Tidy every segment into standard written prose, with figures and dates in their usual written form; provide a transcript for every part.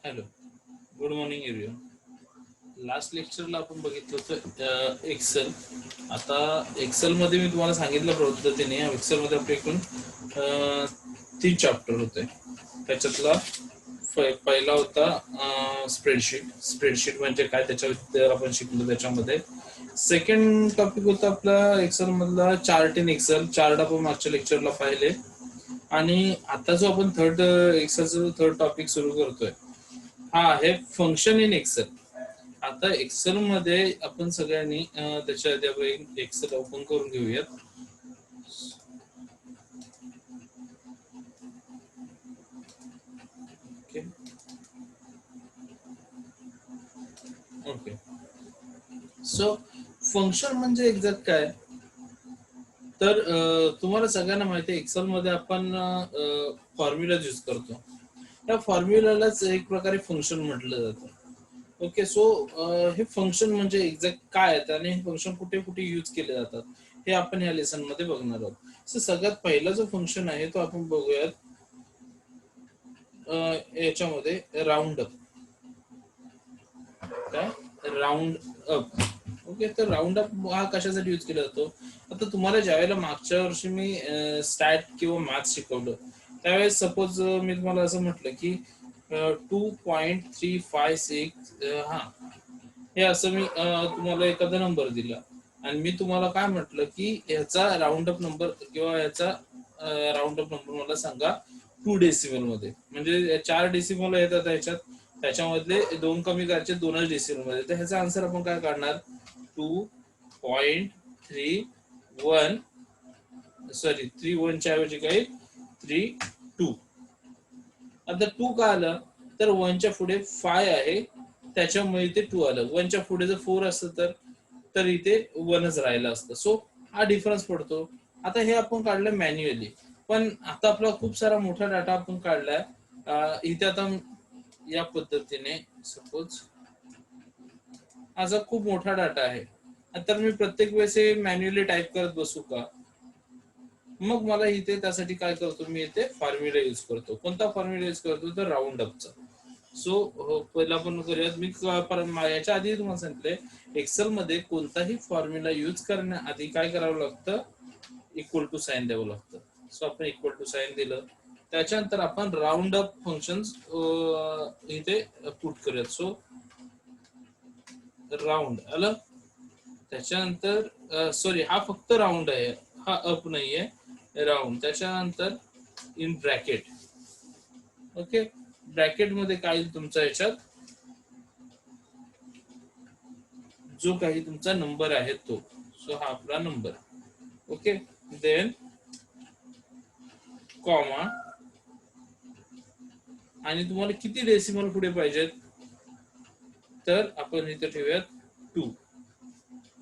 Hello, good morning everyone. Last लेक्चरला आपण बघितलं होतं एक्सेल. आता एक्सेलमध्ये मी तुम्हाला सांगितलं पद्धतीने एक्सेलमध्ये आपले एकूण 3 चॅप्टर होते. त्याच्यातला पहिला होता स्प्रेडशीट म्हणजे काय, त्याच्याबद्दल आपण शिकलो. त्याच्यामध्ये सेकंड टॉपिक होता आपला एक्सेल मधला चार्ट इन एक्सेल. चार्ट आपण मागच्या लेक्चरला पाहिले. आणि आता जो आपण एक्सेलचा थर्ड टॉपिक सुरू करतोय हा आहे फंक्शन इन एक्सेल. आता एक्सेल मध्ये आपण सगळ्यांनी त्याच्या आधी आपण एक्सेल ओपन करून घेऊयात. Okay okay. सो फंक्शन म्हणजे एक्झॅक्ट काय, तर तुम्हाला सगळ्यांना माहिती आहे एक्सेल मध्ये आपण फॉर्म्युला यूज करतो. त्या फॉर्म्युलालाच एक प्रकारे फंक्शन म्हटलं जातं. ओके. सो हे फंक्शन म्हणजे एक्झॅक्ट काय आहेत आणि हे फंक्शन कुठे कुठे यूज केले जातात हे आपण या लेसन मध्ये बघणार आहोत. सो सगळ्यात पहिला जो फंक्शन आहे तो आपण बघूयात याच्यामध्ये राऊंड अप. काय राऊंड अप. ओके. तर राऊंड अप हा कशासाठी यूज केला जातो. आता तुम्हाला ज्यावेळेला मागच्या वर्षी मी स्टॅट किंवा मॅथ्स शिकवलं त्यावेळेस सपोज मी तुम्हाला असं म्हटलं की 2.356 हा हे असं मी तुम्हाला एखादा नंबर दिला आणि मी तुम्हाला काय म्हटलं की ह्याचा राऊंड अप नंबर किंवा ह्याचा राऊंड अप नंबर मला सांगा 2 डेसिमल मध्ये. म्हणजे 4 डेसिमल येतात ह्याच्यात, त्याच्यामधले 2 कमी करायचे 2च डेसिमल मध्ये. तर ह्याचा आन्सर आपण काय काढणार 2.31 सॉरी 3 च्या ऐवजी काही 3.2. आता 2 का आलं तर 1च्या पुढे 5 आहे त्याच्यामुळे इथे 2 आलं. 1च्या पुढे जर 4 असतं तर इथे 1च राहिलं असतं. सो हा डिफरन्स पडतो. आता हे आपण काढलं मॅन्युअली, पण आता आपला खूप सारा मोठा डाटा आपण काढलाय. इथे आता या पद्धतीने सपोज असा खूप मोठा डाटा आहे, तर मी प्रत्येक वेळेस मॅन्युअली टाईप करत बसू का. मग मला इथे त्यासाठी काय करतो, मी इथे फॉर्म्युला यूज करतो. कोणता फॉर्म्युला यूज करतो तर राऊंड अपचा. सो पहिला आपण करूयात. मी याच्या आधी तुम्हाला सांगितलंय एक्सेल मध्ये कोणताही फॉर्म्युला यूज करण्याआधी काय करावं लागतं, इक्वल टू साइन द्यावं लागतं. सो आपण इक्वल टू साइन दिलं, त्याच्यानंतर आपण राऊंड अप फंक्शन इथे पुट करूयात. सो राऊंड आलं. त्याच्यानंतर सॉरी हा फक्त राऊंड आहे, हा अप नाहीये, राऊंड. त्याच्यानंतर इन ब्रॅकेट. ओके. ब्रॅकेट मध्ये काय तुमचा याच्यात जो काही तुमचा नंबर आहे तो. सो हा आपला नंबर. ओके. देन कॉमा आणि तुम्हाला किती डेसिमल पुढे पाहिजेत तर आपण इथे ठेवूयात 2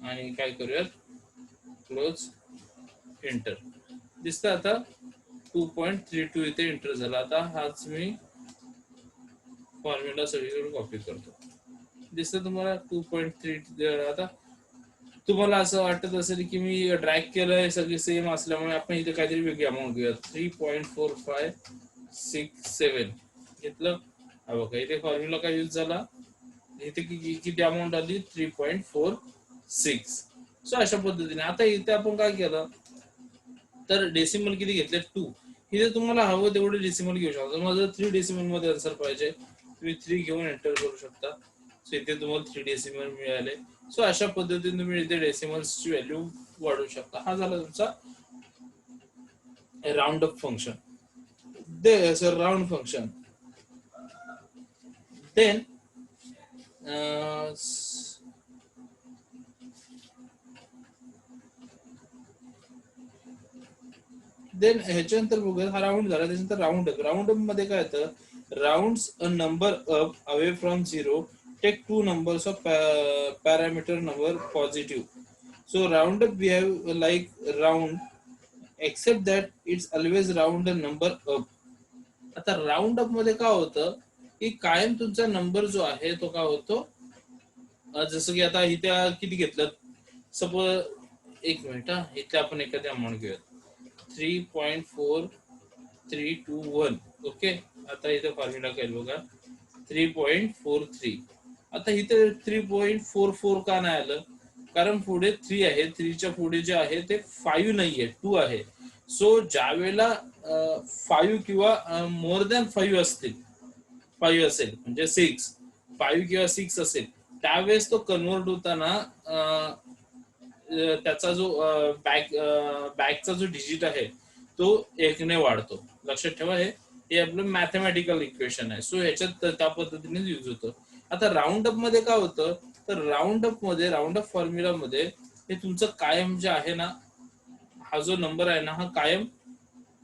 आणि काय करूयात क्लोज एंटर. दिसतं आता 2.32 इथे एंटर झाला. आता हाच मी फॉर्म्युला सगळीकडे कॉपी करतो. दिसतं तुम्हाला 2.3. आता तुम्हाला असं वाटत असेल की मी ड्रॅग केलंय सगळे सेम असल्यामुळे आपण इथे काहीतरी वेगळी अमाऊंट घेऊया. 3.4567 घेतलं. हा बघा इथे फॉर्म्युला काय यूज झाला, इथे किती अमाऊंट आली 3.46. सो अशा पद्धतीने आता इथे आपण काय केलं तर डेसिमल किती घेतले 2. इथे तुम्हाला हवं तेवढे डेसिमल घेऊ शकता. तुम्हाला जर 3 डेसिमल मध्ये आन्सर पाहिजे तुम्ही 3 घेऊन एंटर करू शकता. सो इथे तुम्हाला 3 डेसिमल मिळाले. सो अशा पद्धतीने तुम्ही इथे डेसिमल्सची व्हॅल्यू वाढवू शकता. हा झाला तुमचा round up function. Sir round function. Then ह्याच्यानंतर बघूया. हा राऊंड झाला. त्याच्यानंतर राऊंड अप मध्ये काय येतं, rounds a number up away from 0, take 2 numbers of parameter number positive. So round up we have like round except that it's always round a number up. आता round up मध्ये काय होतं की कायम तुमचा नंबर जो आहे तो काय होतो, जसं की आता इथे किती घेतलं सपोज, एक मिनिट हा, इथे आपण एखादी अमाऊंट घेऊया 3.4321. ओके. आता इथे फॉर्म्युला काय बघा 3.43. आता इथे 3.44 का नाही आलं? कारण पुढे 3 आहे, 3च्या पुढे जे आहे ते 5 नाहीये, 2 आहे. सो ज्या वेळेला 5 किंवा मोर दॅन 5 असतील, 5 असेल म्हणजे 6, 5 किंवा 6 असेल, त्यावेळेस तो कन्वर्ट होताना त्याचा जो बॅकचा जो डिजिट आहे तो 1ने वाढतो. लक्षात ठेवा, हे आपलं मॅथमॅटिकल इक्वेशन आहे. सो ह्याच्यात त्या पद्धतीने यूज होतं. आता राऊंड अप मध्ये काय होतं, तर राऊंड अप फॉर्म्युला मध्ये हे तुमचं कायम जे आहे ना, हा जो नंबर आहे ना, हा कायम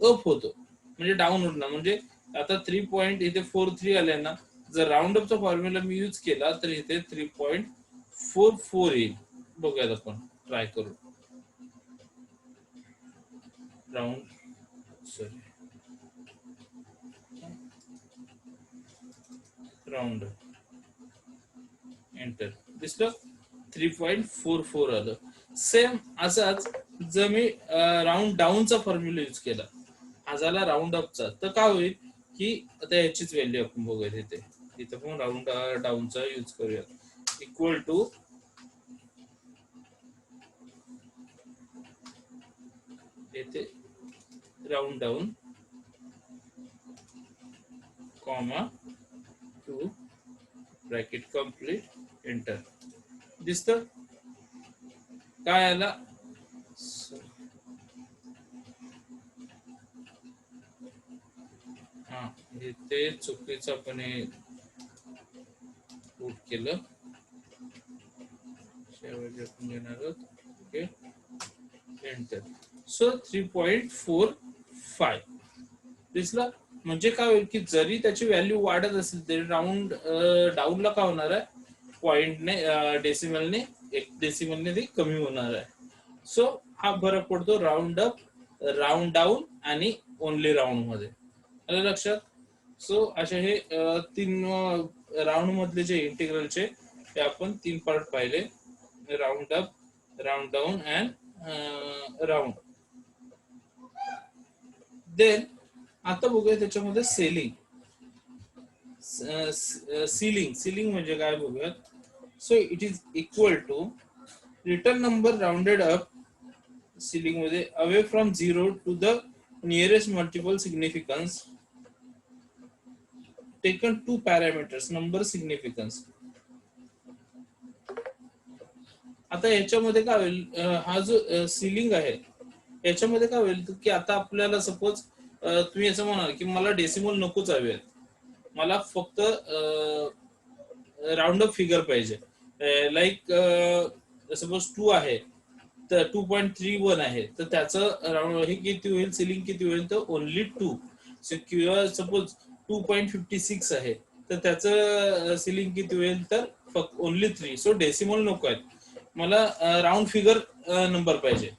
अप होतो, म्हणजे डाऊन होणार. म्हणजे आता 3.43 आले ना, जर राऊंड अपचा फॉर्म्युला मी यूज केला तर इथे 3.44 येईल. बघूयात आपण, ट्राय करू. राऊंड एंटर, दिसलं 3.44 आलं. सेम असाच जर मी राऊंड डाऊनचा फॉर्म्युला यूज केला, हा झाला राऊंड अपचा, तर काय होईल की आता याचीच व्हॅल्यू आपण बघूया. इथे पण राऊंड डाऊनचा यूज करूया. इक्वल टू येथे round down comma 2 bracket complete enter. दिसतं काय आला? हा, ते चुकीचं आपण पुट केलं. आपण घेणार आहोत ओके एंटर. सो 3.45 दिसला. म्हणजे काय होईल की जरी त्याची व्हॅल्यू वाढत असेल तरी राऊंड डाऊनला काय होणार आहे, पॉइंटने डेसिमलने, 1 डेसिमलने ते कमी होणार आहे. सो हा फरक पडतो राऊंड अप, राऊंड डाऊन आणि ओनली राऊंड मध्ये. आलं लक्षात? सो असे हे 3 राऊंड मधले जे इंटिग्रलचे ते आपण 3 पार्ट पाहिले, round up, round down and round. Then आता बघूया त्याच्यामध्ये सेलिंग. सीलिंग म्हणजे काय बघूयात. So it is equal to return number rounded up ceiling मध्ये away from 0 to the nearest multiple significance taken 2 parameters number significance. आता याच्यामध्ये काय होईल, हा जो सीलिंग आहे याच्यामध्ये काय होईल की आता आपल्याला सपोज तुम्ही असं म्हणाल की मला डेसिमल नकोच हवे, मला फक्त राऊंड अप फिगर पाहिजे. लाईक सपोज 2 आहे तर 2.31 आहे, तर त्याचं राऊंड हे किती होईल, सिलिंग किती होईल, तर ओनली 2. किंवा सपोज 2.56 आहे तर त्याचं सिलिंग किती होईल, तर फक्त ओनली 3. सो डेसिमल नको आहेत मला, राऊंड फिगर नंबर पाहिजे.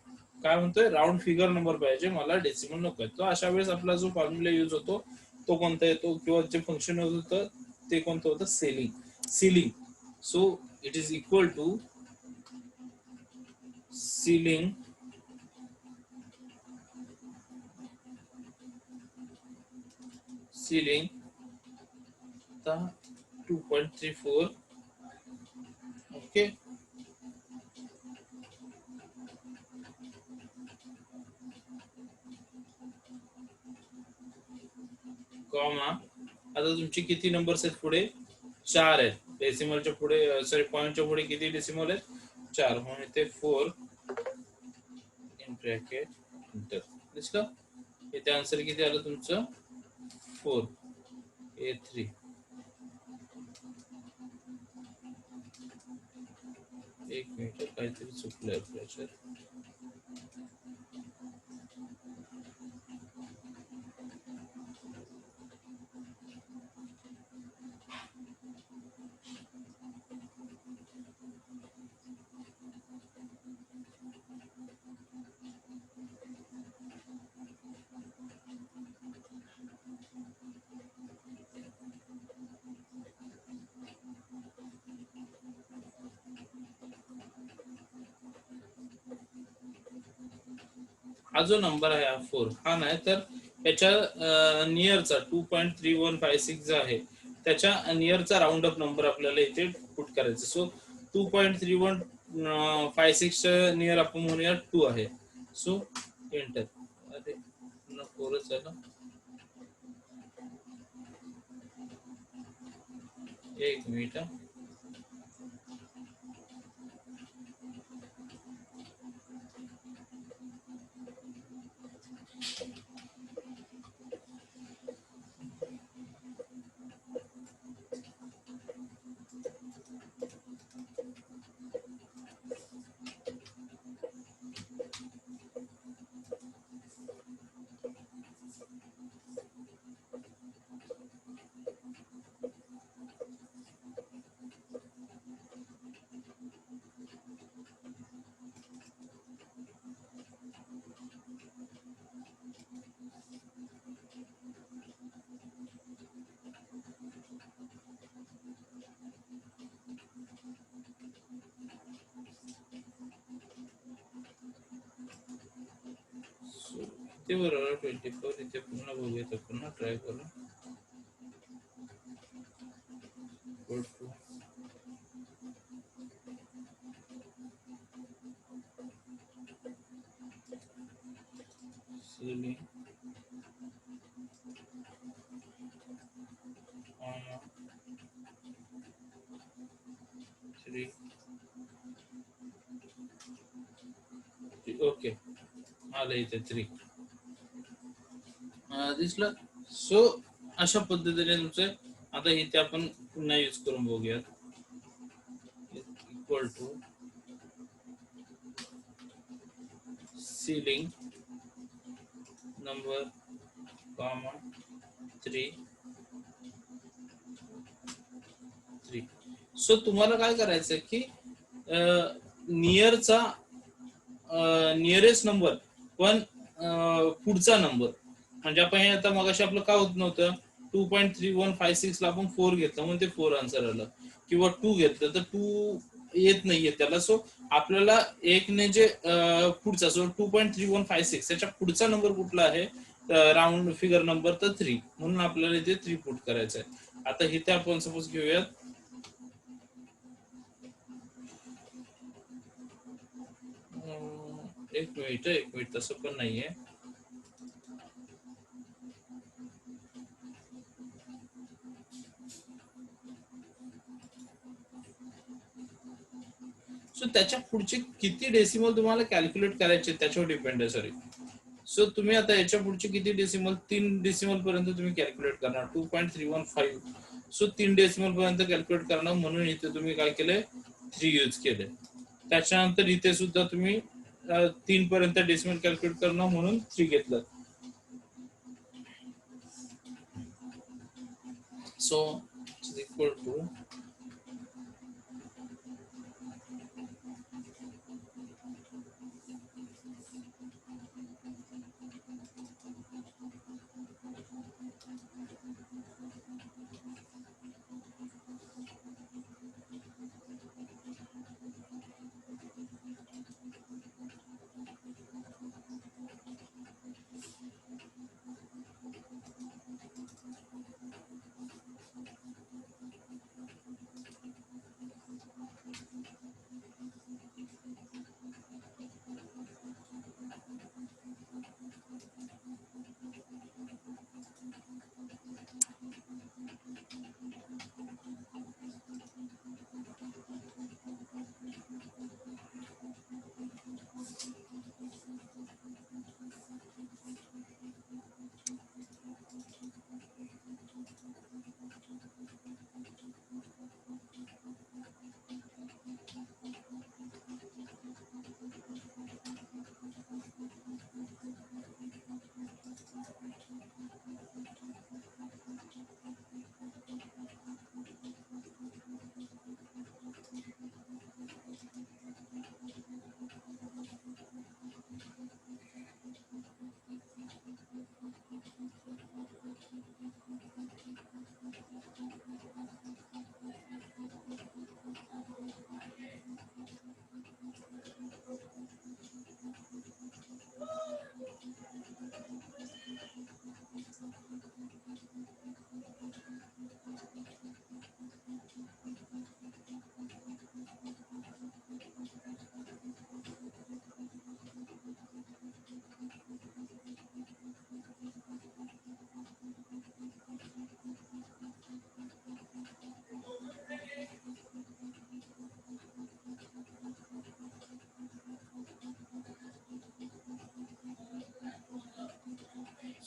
काय म्हणतोय, राऊंड फिगर नंबर पाहिजे मला, डेसिमल नको आहे. तो अशा वेळेस आपला जो फॉर्म्युला यूज होतो तो कोणता येतो, किंवा जे फंक्शन यूज होतं ते कोणतं होतं, ceiling. So it is equal to ceiling आता 2.34 ओके. कॉमा आता तुमचे किती नंबर्स आहेत पुढे, 4 आहेत. डेसिमलच्या पुढे, सॉरी पॉइंटच्या पुढे किती डेसिमल आहेत, 4. म्हणून इथे 4 इन ब्रॅकेट एंटर. दिसलं? इथे आन्सर किती आलं तुमचं, 4 A3. एक मिनिट, काहीतरी चुकलंय आपल्याच्यात. हा जो नंबर आहे, हा 4 हा नाही तर याच्या नियरचा 2.3156 जो आहे त्याच्या नियरचा राऊंड अप नंबर आपल्याला इथे पुट करायचा. सो 2.3156 नियर आपण म्हणूया 2 आहे. So enter. अरे फोरच आहे ना, एक मिनिट. ते बरोबर 24 इथे पुन्हा बघूयात, पुन्हा ट्राय करू. ओके, आलं इथे 3 दिसलं. सो अशा पद्धतीने तुमचं आता इथे आपण पुन्हा यूज करून बघूयात. Equal to ceiling number comma 3. So तुम्हाला काय करायचं की नियरचा नियरेस्ट नंबर पण पुढचा नंबर, म्हणजे आपण हे आता मगाशी आपलं काय होत नव्हतं, 2.3156 ला आपण 4 घेतलं म्हणून ते 4 आन्सर आलं, किंवा 2 घेतलं तर 2 येत नाहीये त्याला. सो आपल्याला एकने जे पुढचा, सो 2.3156 त्याच्या पुढचा नंबर कुठला आहे राऊंड फिगर नंबर, तर 3, म्हणून आपल्याला इथे 3 पुट करायचं आहे. आता इथे आपण सपोज घेऊयात एक मिनिट तसं पण नाहीये. सो त्याच्या पुढचे किती डेसिमल तुम्हाला कॅल्क्युलेट करायचे त्याच्यावर डिपेंड आहे. सॉरी, सो तुम्ही आता याच्या पुढचे किती डेसिमल, 3 डेसिमल पर्यंत तुम्ही कॅल्क्युलेट करणार. 2.315, सो 3 डेसिमल पर्यंत कॅल्क्युलेट करणार, म्हणून इथे तुम्ही काय केलंय 3 यूज केले. त्याच्यानंतर इथे सुद्धा तुम्ही 3 पर्यंत डेसिमल कॅल्क्युलेट करणार म्हणून 3 घेतलं. सो इक्वल टू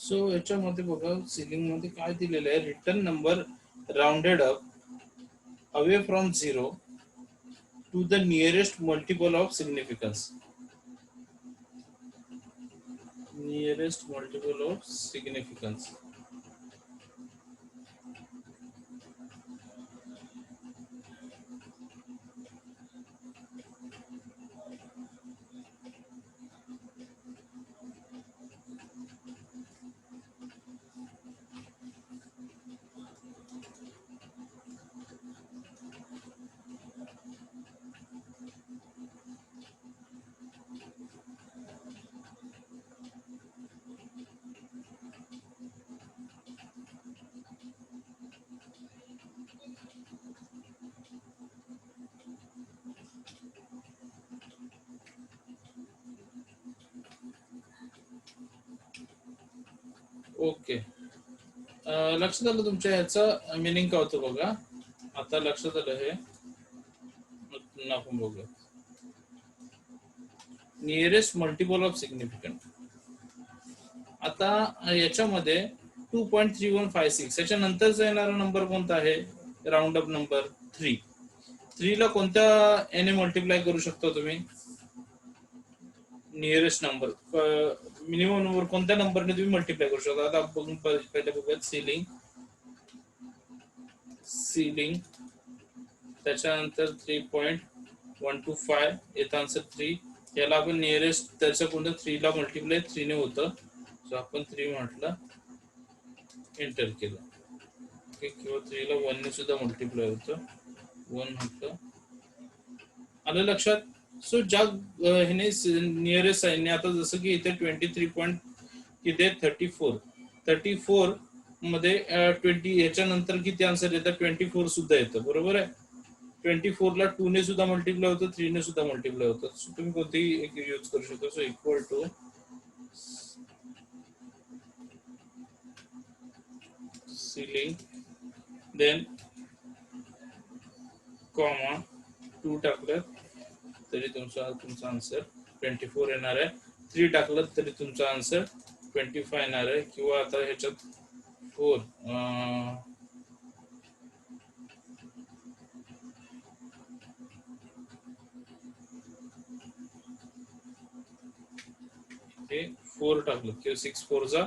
सो याच्यामध्ये बघा सिलिंग मध्ये काय दिलेलं आहे, return number rounded up away from 0 to the nearest multiple of significance. Nearest multiple of significance. Okay, लक्षात आलं तुमच्या ह्याचा मिनिंग काय होतं बघा. आता लक्षात आलं हे, आपण बघूया. Nearest multiple of significant. आता याच्यामध्ये 2.3156 याच्या नंतरचा येणारा नंबर कोणता आहे, राऊंड अप नंबर 3. 3 ला कोणत्या याने मल्टिप्लाय करू शकता तुम्ही, नियरेस्ट नंबर मिनिमम नंबर कोणत्या नंबरने तुम्ही मल्टिप्लाय करू शकता. आता बघून पहिले बघूयात सिलिंग त्याच्यानंतर 3.125 येतं आन्सर 3. याला आपण नियरेस्ट त्याच्या कोणत्या 3 ला मल्टिप्लाय 3 ने होतं, सो आपण 3 म्हटलं, एंटर केलं. किंवा 3 ला 1 ने सुद्धा मल्टिप्लाय होतं, 1 म्हटलं. आलं लक्षात. सो ज्या ह्याने नियरेस्ट आहे, आता जसं की इथे 34 मध्ये 20 ह्याच्यानंतर किती आन्सर येतात, 24 सुद्धा येतं, बरोबर आहे. 24 ला 2 ने सुद्धा मल्टिप्लाय होतं, 3 ने सुद्धा मल्टिप्लाय होतं. सो तुम्ही कोणतेही एक यूज करू शकता. So equal to ceiling then comma 2 टाकलं तरी तुमचा आन्सर 24 येणार आहे. 3 टाकलं तरी तुमचा आन्सर 25 येणार आहे. किंवा आता ह्याच्यात 4 टाकलं किंवा 6 4 जा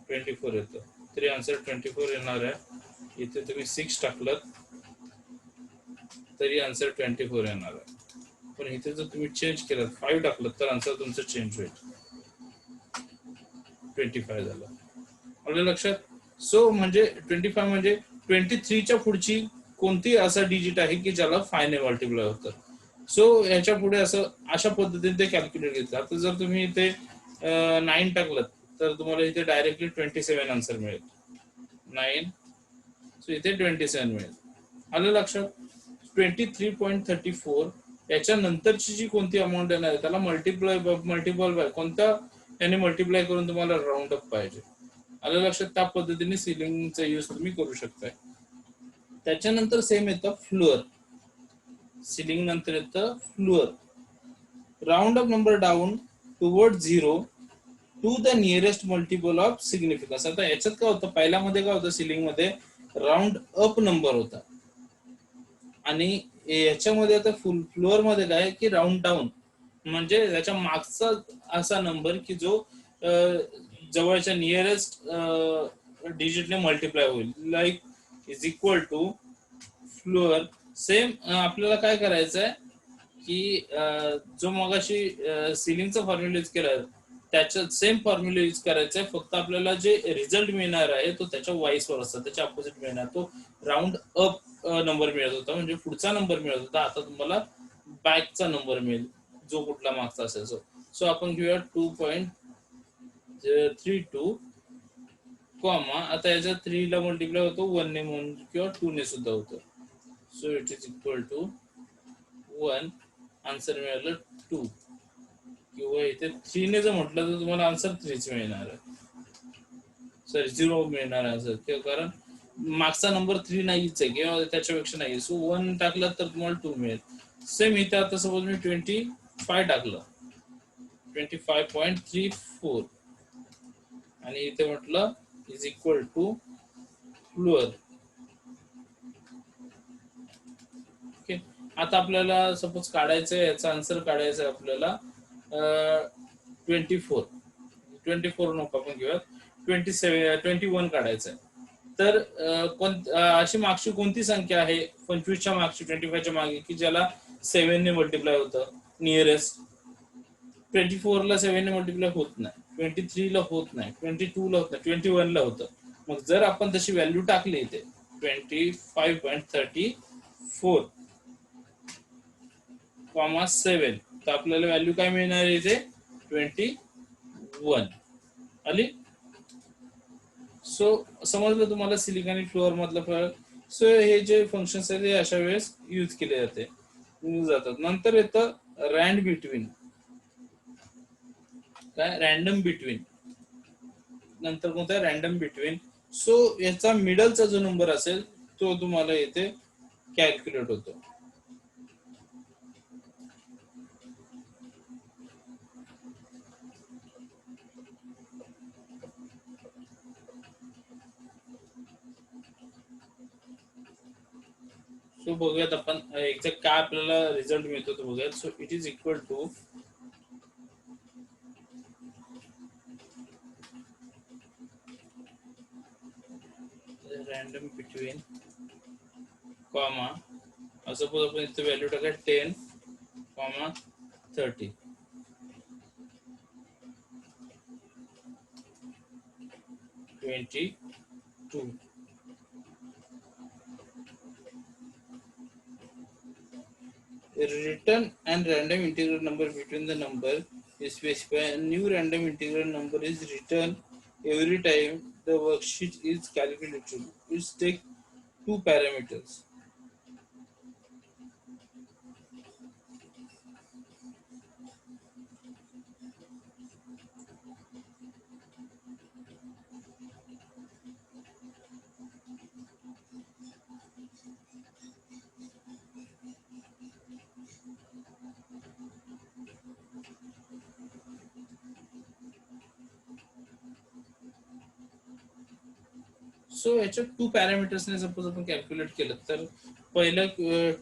24 येतं, तरी आन्सर 24 येणार आहे. इथे तुम्ही 6 टाकलं तरी आन्सर 24 येणार आहे. पण इथे जर तुम्ही चेंज केलं 5 टाकलं तर आन्सर तुमचं चेंज होईल, 25 झालं. आपल्या लक्षात. सो म्हणजे 25 म्हणजे 23च्या पुढची कोणती असा डिजिट आहे की ज्याला 5 ने मल्टिप्लाय होतं. सो याच्या पुढे असं अशा पद्धतीने ते कॅल्क्युलेट घेतलं. आता जर तुम्ही इथे 9 टाकलं तर तुम्हाला इथे डायरेक्टली 27 आन्सर मिळेल, 9. सो इथे 27 मिळेल. आलं लक्षात. 23.34 याच्या नंतरची जी कोणती अमाऊंट येणार आहे त्याला मल्टिपल बाय कोणत्या याने मल्टिप्लाय करून तुम्हाला राऊंड अप पाहिजे. आलं लक्षात. त्या पद्धतीने सिलिंगचा यूज तुम्ही करू शकताय. त्याच्यानंतर सेम येतं फ्लोअर. सिलिंग नंतर येतं floor. Round up number down toward 0 to the nearest multiple of significance. आता याच्यात काय होतं, पहिल्यामध्ये काय होतं, सिलिंग मध्ये राऊंड अप नंबर होता आणि याच्यामध्ये आता फ्लोअर मध्ये काय की राऊंड डाऊन, म्हणजे त्याच्या मागचा असा नंबर की जो जवळच्या नियरेस्ट डिजिटने मल्टिप्लाय होईल, like is equal to floor. Same आपल्याला काय करायचं आहे की जो मगाशी सिलिंगचा फॉर्म्युला यूज केला त्याच्या सेम फॉर्म्युला यूज करायचा आहे, फक्त आपल्याला जे रिझल्ट मिळणार आहे तो त्याच्या वाईस वर असतात, त्याच्या अपोजिट मिळणार. तो राऊंड अप नंबर मिळत होता, म्हणजे पुढचा नंबर मिळत होता, आता तुम्हाला बॅकचा नंबर मिळेल जो कुठला मागचा असेल. सो आपण घेऊया 2.32 कॉमा, आता याच्यात 3 ला मल्टिप्लाय होतो 1 ने म्हणून किंवा 2 ने सुद्धा होतो. So it is equal to 1. Answer मिळालं 2. किंवा इथे 3 ने जर म्हटलं तर तुम्हाला आन्सर 3 मिळणार आहे, सॉरी 0 मिळणार आहे आन्सर, कारण मागचा नंबर 3 नाहीच आहे किंवा त्याच्यापेक्षा नाही. सो 1 टाकलं तर तुम्हाला 2 मिळेल. सेम इथे आता सपोज मी 25 टाकलं, 25.34 आणि इथे म्हटलं is equal to floor. Okay, आता आपल्याला सपोज काढायचं आहे, याचा आन्सर काढायचा आहे आपल्याला 24. 24 नको आपण घेऊयात, 21 काढायचं आहे. तर अशी मागची कोणती संख्या आहे 25च्या मागची, 25च्या मागे, की ज्याला 7 ने मल्टिप्लाय होतं नियरेस्ट? 24 ला 7 ने मल्टिप्लाय होत नाही, 23 ला होत नाही, 22 ला होत नाही, 21 ला होतं. मग जर आपण तशी व्हॅल्यू टाकली इथे 25.34 7, तर आपल्याला व्हॅल्यू काय मिळणार आहे इथे 21 आली. सो समजलं तुम्हाला सिलिकॉन आणि फ्लोअर मधला फरक. सो हे जे फंक्शन्स आहेत ते अशा वेळेस यूज केले जातात. नंतर येतं रँड बिटवीन, काय रॅन्डम बिटवीन. नंतर कोणता रॅन्डम बिटवीन. सो याचा मिडलचा जो नंबर असेल तो तुम्हाला इथे कॅल्क्युलेट होतो. सो बघूयात आपण एक्झॅक्ट काय आपल्याला रिझल्ट मिळतो तो बघूयात. So it is equal to random between comma, suppose आपण इथे व्हॅल्यू टाका 10, 30, 22. Return and random integral number between the number is specified. A new random integral number is returned every time the worksheet is calculated. It takes 2 parameters. So याच्यात 2 पॅरामीटर्सने suppose आपण calculate केलं तर पहिलं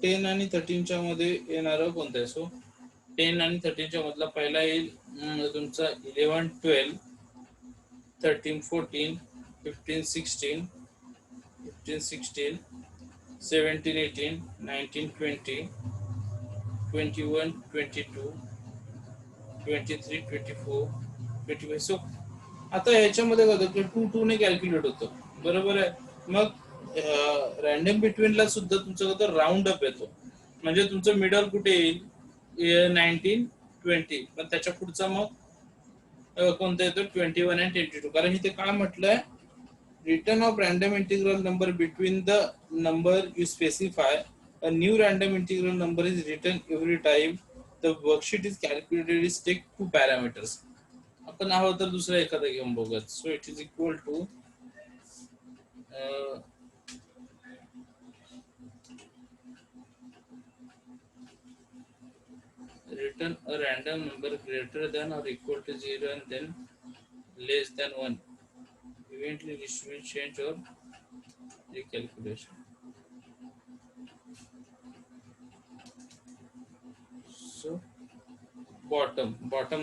10 आणि 13च्या मध्ये येणारं कोणतं आहे? सो 10 आणि 13च्या मधला पहिला येईल तुमचा 11, 12, 13, 14, 15, 16, 17, 18, 19, 20, 21, 22, 23, 24, 25. सो आता ह्याच्यामध्ये काय होतं की 2 ने कॅल्क्युलेट होतं, बरोबर आहे. मग रॅन्डम बिटवीनला सुद्धा तुमचं राऊंड अप येतो, म्हणजे तुमचं मिडल कुठे येईल 19, 20, पण त्याच्या पुढचा मग कोणता येतो 21 आणि 22. कारण इथे काय म्हटलंय, return of random integral number between the number you specify. A new random integral number is written every time the worksheet is calculated. Is take 2 parameters. आपण हवं तर दुसरा एखादा घेऊन बघूयात. So it is equal to return a random number greater than or equal to 0 and then less than 1. Eventually distribute change or recalculation. So bottom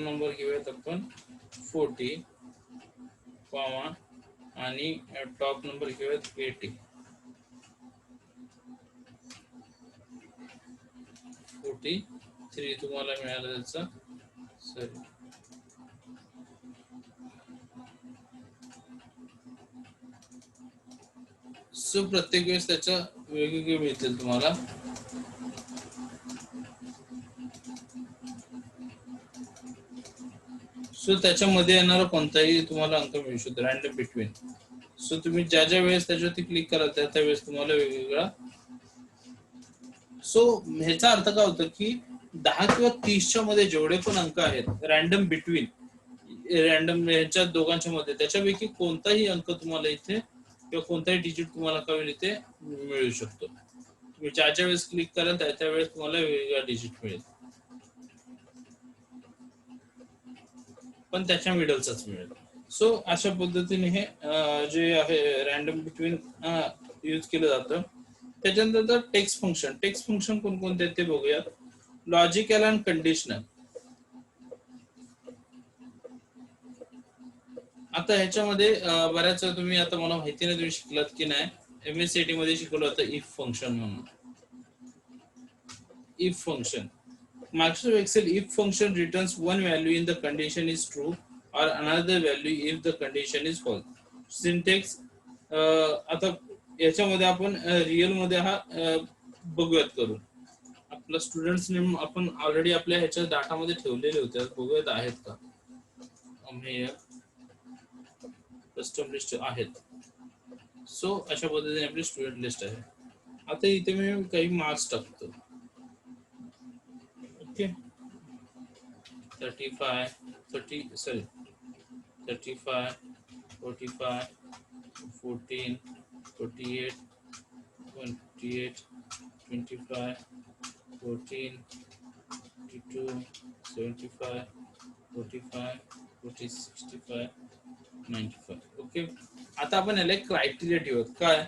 number घेऊयात आपण 40, comma, आणि टॉप नंबर घेऊयात 80. 43 तुम्हाला मिळालं त्याचं. सॉरी, सो प्रत्येक वेळेस त्याच्या वेगवेगळे मिळतील तुम्हाला. सो त्याच्यामध्ये येणारा कोणताही तुम्हाला अंक मिळू शकतो रॅन्डम बिटवीन. सो तुम्ही ज्या ज्या वेळेस त्याच्यावरती क्लिक करा त्या वेळेस तुम्हाला वेगवेगळा. सो ह्याचा अर्थ काय होतं की 10 किंवा 30च्या मध्ये जेवढे पण अंक आहेत रॅन्डम बिटवीन, रॅन्डम ह्याच्या दोघांच्या मध्ये, त्याच्यापैकी कोणताही अंक तुम्हाला इथे किंवा कोणताही डिजिट तुम्हाला कळेल इथे मिळू शकतो. तुम्ही ज्या ज्या वेळेस क्लिक कराल त्या वेळेस तुम्हाला वेगवेगळा डिजिट मिळेल, पण त्याच्या मिडलचाच मिळेल. सो अशा पद्धतीने हे जे आहे रॅन्डम बिटवीन यूज केलं जातं. त्याच्यानंतर टेक्स्ट फंक्शन कोणकोणते आहेत ते बघूयात. Logical and conditional. आता ह्याच्यामध्ये बऱ्याच वेळा तुम्ही, आता मला माहिती नाही तुम्ही शिकलात की नाही, MSCIT मध्ये शिकवलं होतं इफ फंक्शन म्हणून. If function, Microsoft Excel if function returns one value in the condition is true or another value if the condition is false. Syntax आता याच्यामध्ये आपण रिअल मध्ये हा बघूयात करून. आपला स्टुडंट्स नेम आपण ऑलरेडी आपल्या ह्याच्या डाटामध्ये ठेवलेले होते, बघूयात आहेत का. कस्टम लिस्ट आहेत. सो अशा पद्धतीने आपली स्टुडंट लिस्ट आहे. आता इथे मी काही मार्क्स टाकतो. ओके, 35 35 45 14 48 28 25 14 52 75 45 40 65 95. ओके, आता आपण याला क्रायटेरिया ठेवत काय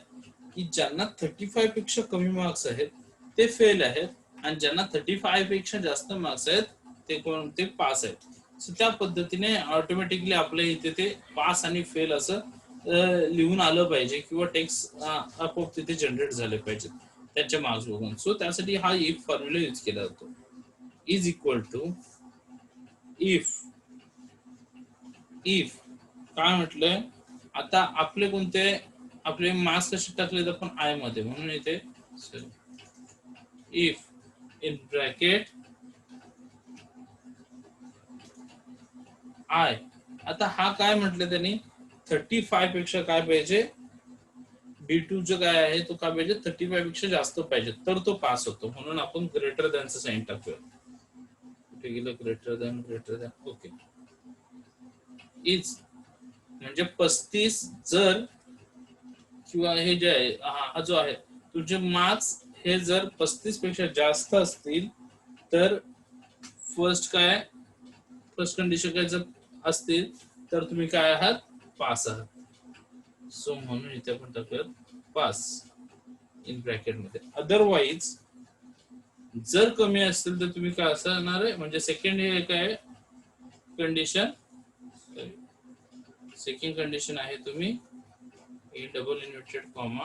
की ज्यांना 35 पेक्षा कमी मार्क्स आहेत ते फेल आहेत, आणि ज्यांना 35 पेक्षा जास्त मार्क्स आहेत ते पास आहेत. सो त्या पद्धतीने ऑटोमॅटिकली आपल्या इथे ते पास आणि फेल असं लिहून आलं पाहिजे, किंवा टेक्स्ट आपोआप तिथे जनरेट झाले पाहिजेत त्याच्या मार्क्स बघून. सो त्यासाठी हा इफ फॉर्म्युला यूज केला जातो. इज इक्वल टू इफ काय म्हटलंय, आता आपले कोणते आपले मार्क्स कसे टाकले तर आपण आय मध्ये, म्हणून इथे इफ इन ब्रॅकेट आय. आता हा काय म्हटलं त्यांनी, 35 पेक्षा काय पाहिजे, B2 जो काय आहे तो काय पाहिजे, 35 पेक्षा जास्त पाहिजे तर तो पास होतो. म्हणून आपण ग्रेटर दॅनचं साइन टाकूया. कुठे गेलं ग्रेटर दॅन. ओके, इज म्हणजे 35 जर, किंवा हे जे आहे हा जो आहे तुझे मार्क्स हे जर 35 पेक्षा जास्त असतील तर फर्स्ट कंडिशन काय जर असतील तर तुम्ही काय आहात, पास आहात. सो म्हणून इथे आपण टाकूयात पास इन ब्रॅकेट मध्ये. अदरवाईज जर कमी असतील तर तुम्ही काय असणार आहे, म्हणजे सेकंड हे काय कंडिशन, सेकंड कंडिशन आहे तुम्ही double inverted comma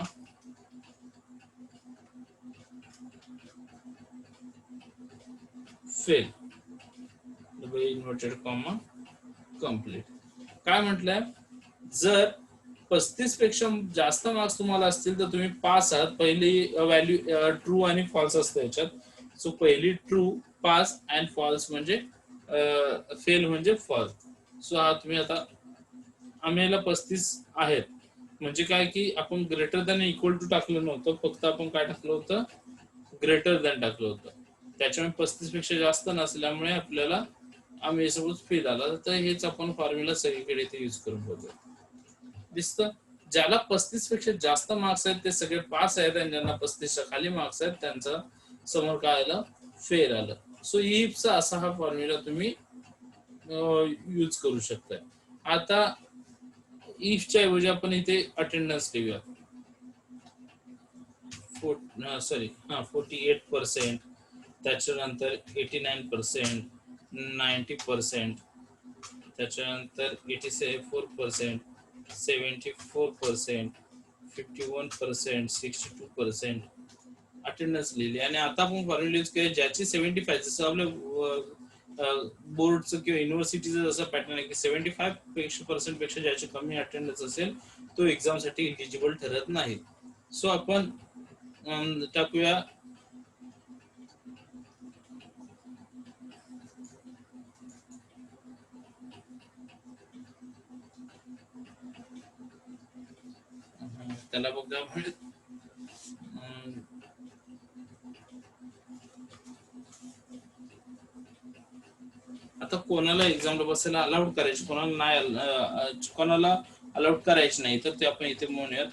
fail, double inverted comma complete. काय म्हटलंय, जर 35 पेक्षा जास्त मार्क्स तुम्हाला असतील तर तुम्ही पास आहात. पहिली व्हॅल्यू ट्रू आणि फॉल्स असते याच्यात. सो पहिली ट्रू पास अँड फॉल्स म्हणजे फेल म्हणजे फॉल्स. सो हा तुम्ही आता आम्हाला 35 आहेत म्हणजे काय की आपण ग्रेटर दॅन इक्वल टू टाकलं नव्हतं, फक्त आपण काय टाकलं होतं, ग्रेटर दॅन टाकलं होतं. त्याच्यामुळे 35 पेक्षा जास्त नसल्यामुळे आपल्याला आम्ही सपोज फेल आला तर हेच आपण फॉर्म्युला सगळीकडे इथे यूज करून बघू. दिसतं, ज्याला 35 पेक्षा जास्त मार्क्स आहेत ते सगळे पास आहेत, आणि ज्यांना 35च्या खाली मार्क्स आहेत त्यांचा समोर काय आलं, फेल आलं. सो इफचा असा हा फॉर्म्युला तुम्ही यूज करू शकताय. आता इफच्या ऐवजी आपण इथे अटेंडन्स लिहूया. 48%, त्याच्यानंतर 89%, 90%, त्याच्यानंतर 84%, 74%, 51%, 62% अटेंडन्स लिहिली. आणि आता आपण फॉर्म्युला यूज केले ज्याची 75, जसं आपलं बोर्डचं किंवा युनिव्हर्सिटीचं जसं पॅटर्न आहे की 75% पेक्षा ज्याची कमी अटेंडन्स असेल तो एक्झामसाठी एलिजिबल ठरत नाही. सो आपण टाकूया त्याला बघा आपण आता कोणाला एक्झामला बसायला अलाउड करायची, कोणाला नाही, कोणाला अलाउड करायची नाही, तर ते आपण इथे म्हणूयात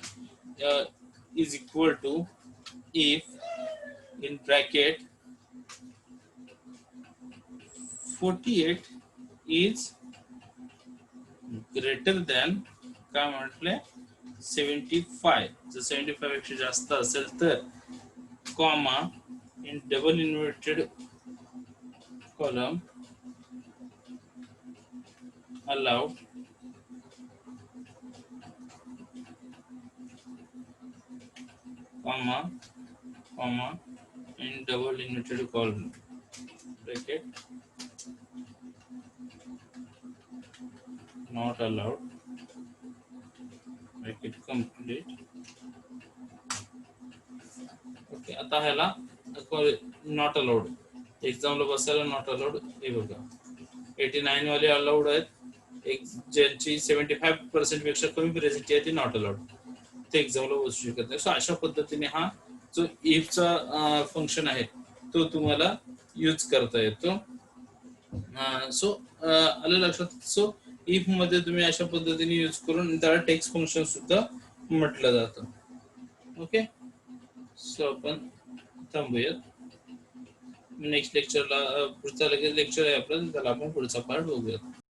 is equal to if in bracket 48 is greater than काय म्हटले 75, जर 75 पेक्षा जास्त असेल तर comma in double inverted column allowed comma comma in double inverted column bracket not allowed bracket complete. Okay, आता ह्याला नॉट अलाउड एक्झामला बसायला नॉट अलाउड हे बघा 89 वाले अलाउड आहेत, एक ज्यांची 75% पेक्षा कमी प्रेझेंटी आहे ती नॉट अलाउड, ते एक्झामला बसू शकत नाही. सो अशा पद्धतीने हा जो इफचा फंक्शन आहे तो तुम्हाला यूज करता येतो. सो आलं लक्षात. सो इफ मध्ये तुम्ही अशा पद्धतीने यूज करून त्याला टेक्स्ट फंक्शन सुद्धा म्हटलं जातं. ओके, सो आपण थांबूयात. नेक्स्ट लेक्चरला पुढचा लगेच लेक्चर आहे आपलं, त्याला आपण पुढचा पार्ट बघूयात.